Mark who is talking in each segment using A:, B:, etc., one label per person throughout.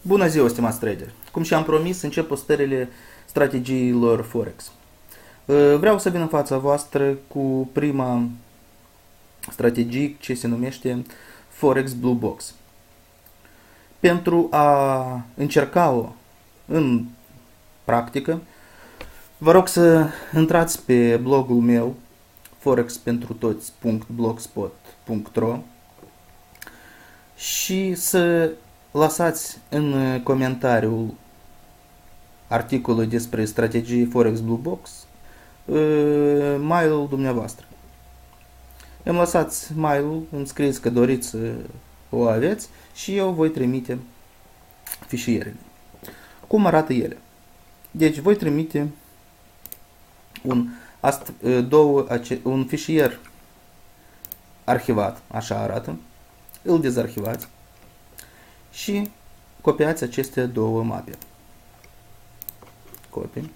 A: Bună ziua, stimați trader! Cum și-am promis, încep postările strategiilor Forex. Vreau să vin în fața voastră cu prima strategie ce se numește Forex Blue Box. Pentru a încerca-o în practică, vă rog să intrați pe blogul meu forexpentrutoți.blogspot.ro și să lăsați în comentariul articolul despre strategie Forex Blue Box mail-ul dumneavoastră. Îmi lăsați mail-ul, îmi scrieți că doriți să o aveți și eu voi trimite fișierele. Cum arată ele? Deci voi trimite un fișier arhivat, așa arată, îl dezarhivați și copiați aceste două mape. Copii.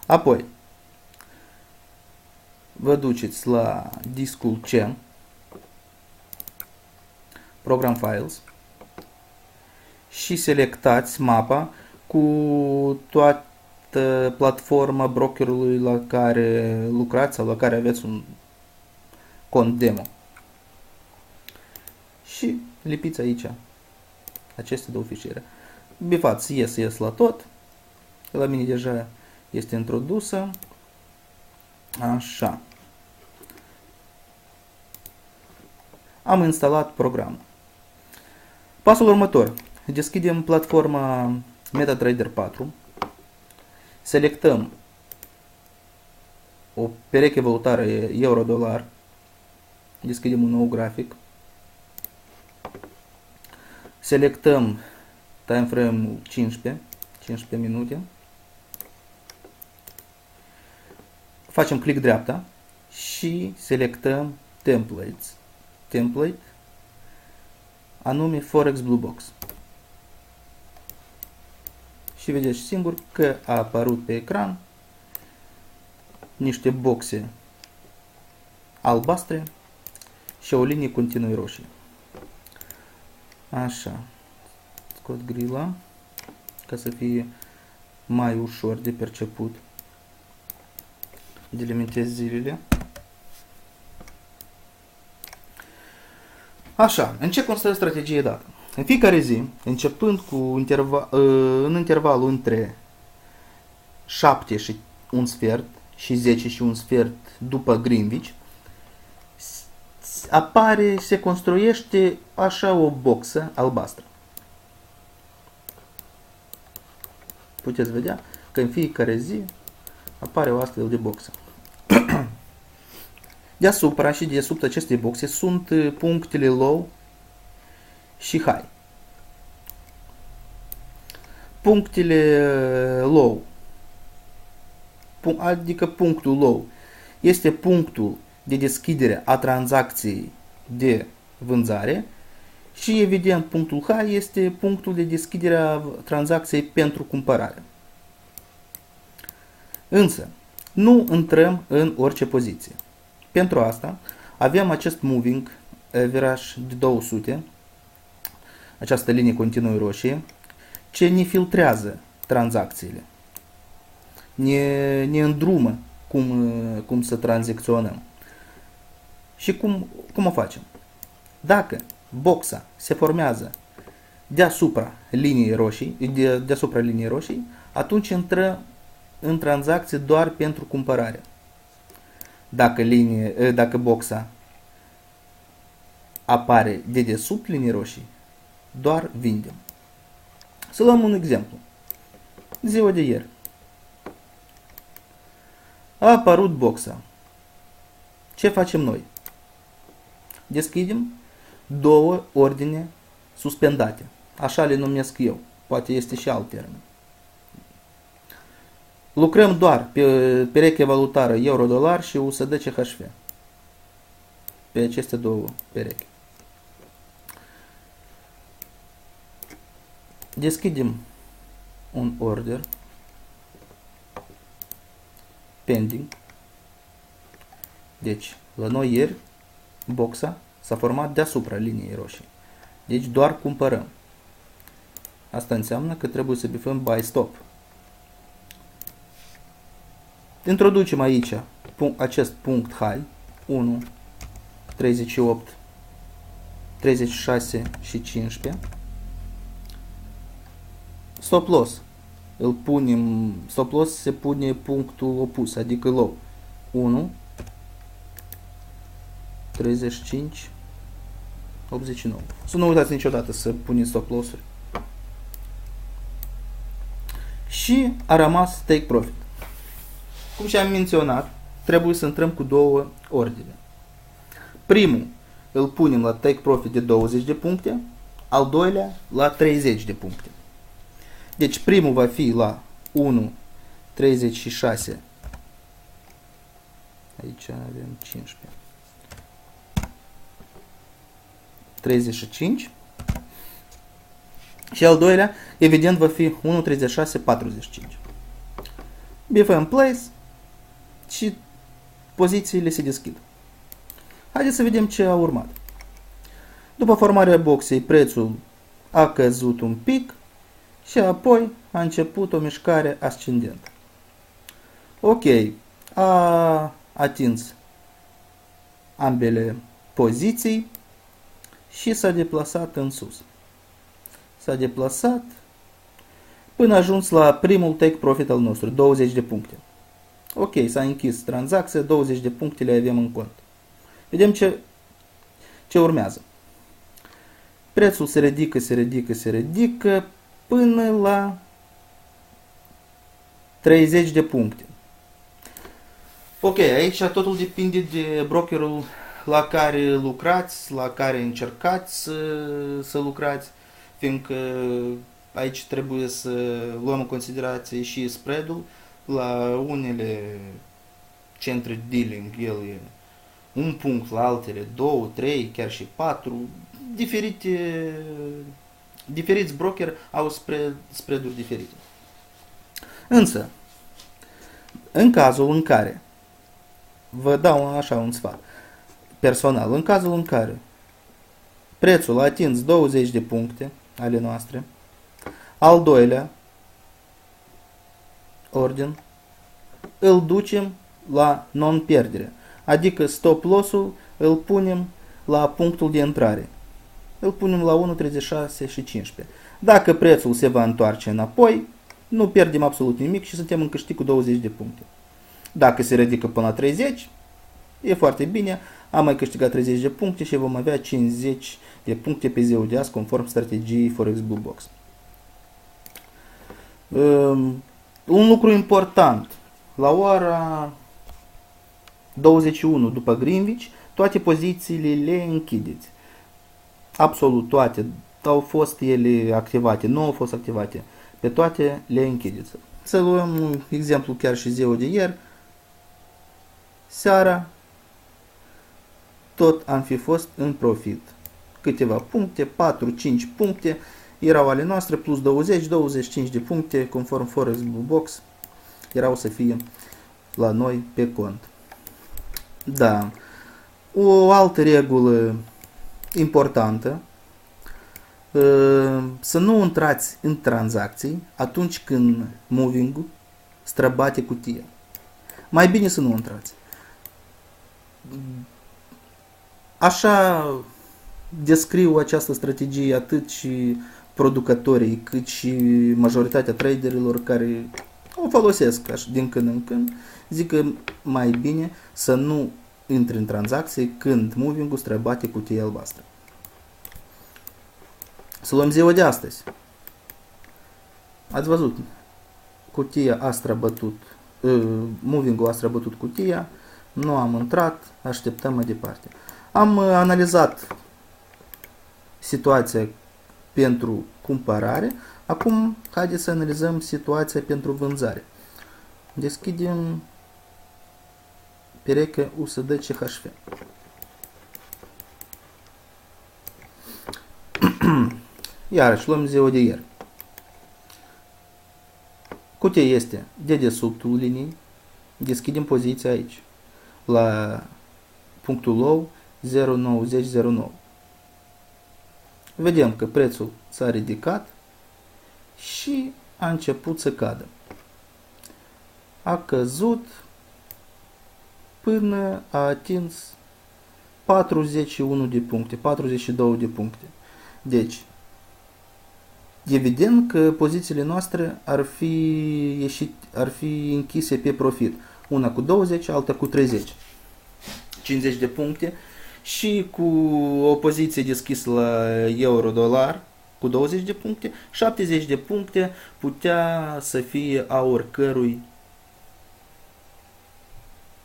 A: Apoi, vă duceți la discul C, Program Files, și selectați mapa cu toată platforma brokerului la care lucrați sau la care aveți un cont demo. Și lipiți aici aceste două fișiere. Bifați yes la tot. La mine deja este introdusă. Așa. Am instalat programul. Pasul următor. Deschidem platforma MetaTrader 4. Selectăm o pereche valutară euro-dolar. Deschidem un nou grafic. Selectăm time frame-ul 15 minute. Facem click dreapta și selectăm template, anume Forex Blue Box. Și vedeți singur că a apărut pe ecran niște boxe albastre și o linie continuu roșie. Așa. Scot grila ca să fie mai ușor de perceput. Delimitez zilele. Așa, în ce constă strategie dată? În fiecare zi, începând cu în intervalul între 7 și un sfert și 10 și un sfert după Greenwich, se construiește așa o boxă albastră. Puteți vedea că în fiecare zi apare o astfel de boxă. Deasupra și dedesubt acestei boxe sunt punctele low și high. Punctele low, adică punctul low, este punctul de deschidere a tranzacției de vânzare și evident punctul high este punctul de deschidere a tranzacției pentru cumpărare. Însă, nu intrăm în orice poziție. Pentru asta avem acest moving average de 200, această linie continuă roșie, ce ne filtrează tranzacțiile, ne îndrumă cum să tranzacționăm. Și cum o facem? Dacă boxa se formează deasupra liniei roșii, atunci intră în tranzacție doar pentru cumpărare. Dacă boxa apare dedesubt linii roșii, doar vindem. Să luăm un exemplu. Ziua de ieri. A apărut boxa. Ce facem noi? Deschidem două ordine suspendate. Așa le numesc eu. Poate este și alt termen. Lucrăm doar pe pereche valutară euro-dolar și USD-CHF. Pe aceste două pereche. Deschidem un order pending. Deci, la noi ieri, boxa s-a format deasupra liniei roșii. Deci doar cumpărăm. Asta înseamnă că trebuie să bifăm buy stop. Introducem aici acest punct high, 1, 38, 36 și 15. Stop loss. Stop loss se pune punctul opus, adică low. 1, 35, 89. Să nu uitați niciodată să puneți stop loss-uri. Și a rămas take profit. Cum și-am menționat, trebuie să intrăm cu două ordine. Primul îl punem la take profit de 20 de puncte, al doilea la 30 de puncte. Deci primul va fi la 1, 36, aici avem 15, 35 și al doilea, evident, va fi 1, 36, 45. Bifăm place și pozițiile se deschid. Haideți să vedem ce a urmat. După formarea boxei, prețul a căzut un pic și apoi a început o mișcare ascendentă. Ok, a atins ambele poziții și s-a deplasat în sus. S-a deplasat până a ajuns la primul take profit al nostru, 20 de puncte. Ok, s-a închis tranzacția, 20 de puncte le avem în cont. Vedem ce urmează. Prețul se ridică până la 30 de puncte. Ok, aici totul depinde de brokerul la care lucrați, la care încercați să lucrați, fiindcă aici trebuie să luăm în considerație și spread-ul. La unele centre dealing el e un punct, la altele 2, 3, chiar și 4. Diferiți brokeri au spread-uri diferite. Însă, în cazul în care, vă dau așa un sfat personal, în cazul în care prețul a atins 20 de puncte ale noastre, al doilea ordin, îl ducem la non-pierdere, adică stop loss-ul îl punem la punctul de intrare. Îl punem la 1, 36 și 15. Dacă prețul se va întoarce înapoi, nu pierdem absolut nimic și suntem în câștig cu 20 de puncte. Dacă se ridică până la 30, e foarte bine, am mai câștigat 30 de puncte și vom avea 50 de puncte pe ziua de azi conform strategiei Forex Blue Box. Un lucru important, la ora 21 după Greenwich, toate pozițiile le închideți. Absolut toate au fost ele activate, nu au fost activate. Pe toate le închideți. Să luăm un exemplu chiar și ziua de ieri. Seara tot am fi fost în profit. Câteva puncte, 4-5 puncte erau ale noastre, plus 20-25 de puncte, conform Forex Blue Box, erau să fie la noi pe cont. Da. O altă regulă importantă, să nu intrați în tranzacții atunci când moving-ul străbate cutia. Mai bine să nu intrați. Așa descriu această strategie atât și producătorii, cât și majoritatea traderilor care o folosesc așa, din când în când. Zic că mai bine să nu intri în tranzacții când moving-ul străbate cutia albastră. Să luăm ziua de astăzi. Ați văzut, cutia a străbătut, moving-ul a străbătut cutia, nu am intrat, așteptăm mai departe. Am analizat situația pentru cumpărare, acum haideți să analizăm situația pentru vânzare. Deschidem perechea USD CHF. Iarăși luăm ziua de ieri. Cutia este dedesubtul liniei. Deschidem poziția aici. La punctul low 0,9009. vedem că prețul s-a ridicat și a început să cadă. A căzut până a atins 41 de puncte, 42 de puncte. Deci, evident că pozițiile noastre ar fi închise pe profit. Una cu 20, alta cu 30. 50 de puncte și cu o poziție deschisă la euro-dolar cu 20 de puncte, 70 de puncte putea să fie a oricărui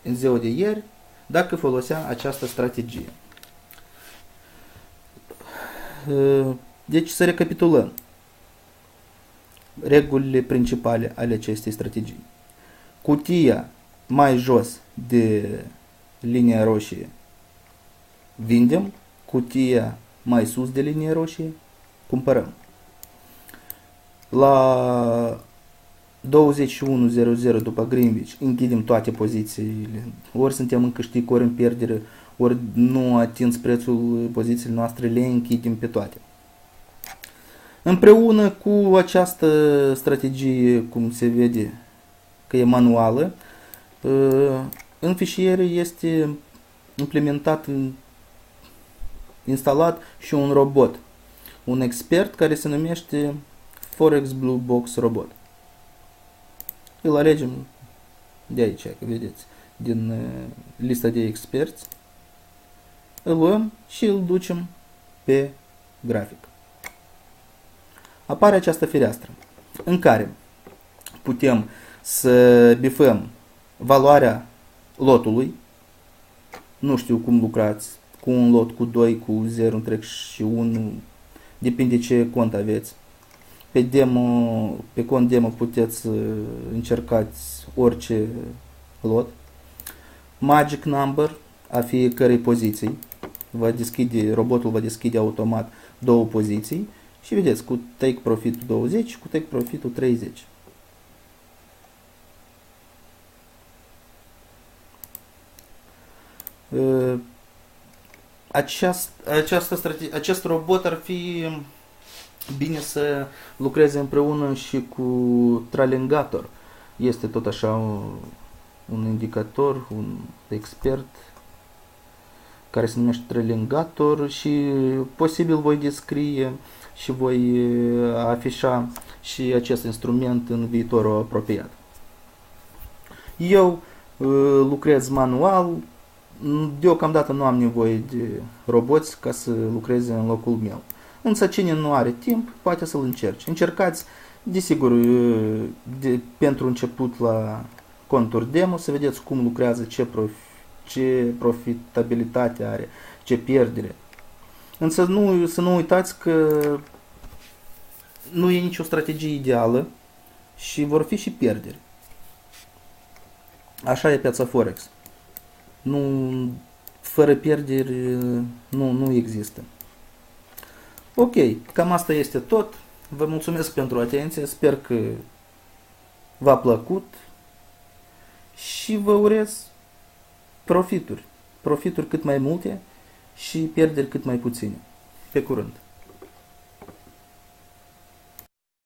A: în ziua de ieri dacă folosea această strategie. Deci să recapitulăm regulile principale ale acestei strategii. Cutia mai jos de linia roșie vindem, cutia mai sus de linia roșie cumpărăm. La 21.00 după Greenwich închidem toate pozițiile. Ori suntem în câștig, ori în pierdere, ori nu atins prețul pozițiile noastre, le închidem pe toate. Împreună cu această strategie, cum se vede că e manuală, în fișiere este implementat, instalat și un robot, un expert care se numește Forex Blue Box Robot. Îl alegem de aici, că vedeți, din lista de experți, îl luăm și îl ducem pe grafic. Apare această fereastră în care putem să bifăm valoarea lotului. Nu știu cum lucrați cu un lot, cu 2, cu 0,1, depinde ce cont aveți. Pe cont demo puteți să încercați orice lot. Magic number a fiecărei poziții. Robotul va deschide automat două poziții și vedeți, cu take profit 20 și cu take profit 30. Acest robot ar fi bine să lucreze împreună și cu Tralingator. Este tot așa un indicator, un expert care se numește Tralingator și posibil voi descrie și voi afișa și acest instrument în viitorul apropiat. Eu lucrez manual, deocamdată nu am nevoie de roboți ca să lucreze în locul meu. Însă cine nu are timp, poate să-l încerce. Încercați, desigur, pentru început la conturi demo, să vedeți cum lucrează, ce profitabilitate are, ce pierdere. Însă să nu uitați că nu e nicio strategie ideală și vor fi și pierderi. Așa e piața Forex. Fără pierderi nu există. Ok, cam asta este tot. Vă mulțumesc pentru atenție, sper că v-a plăcut și vă urez profituri cât mai multe și pierderi cât mai puține. Pe curând!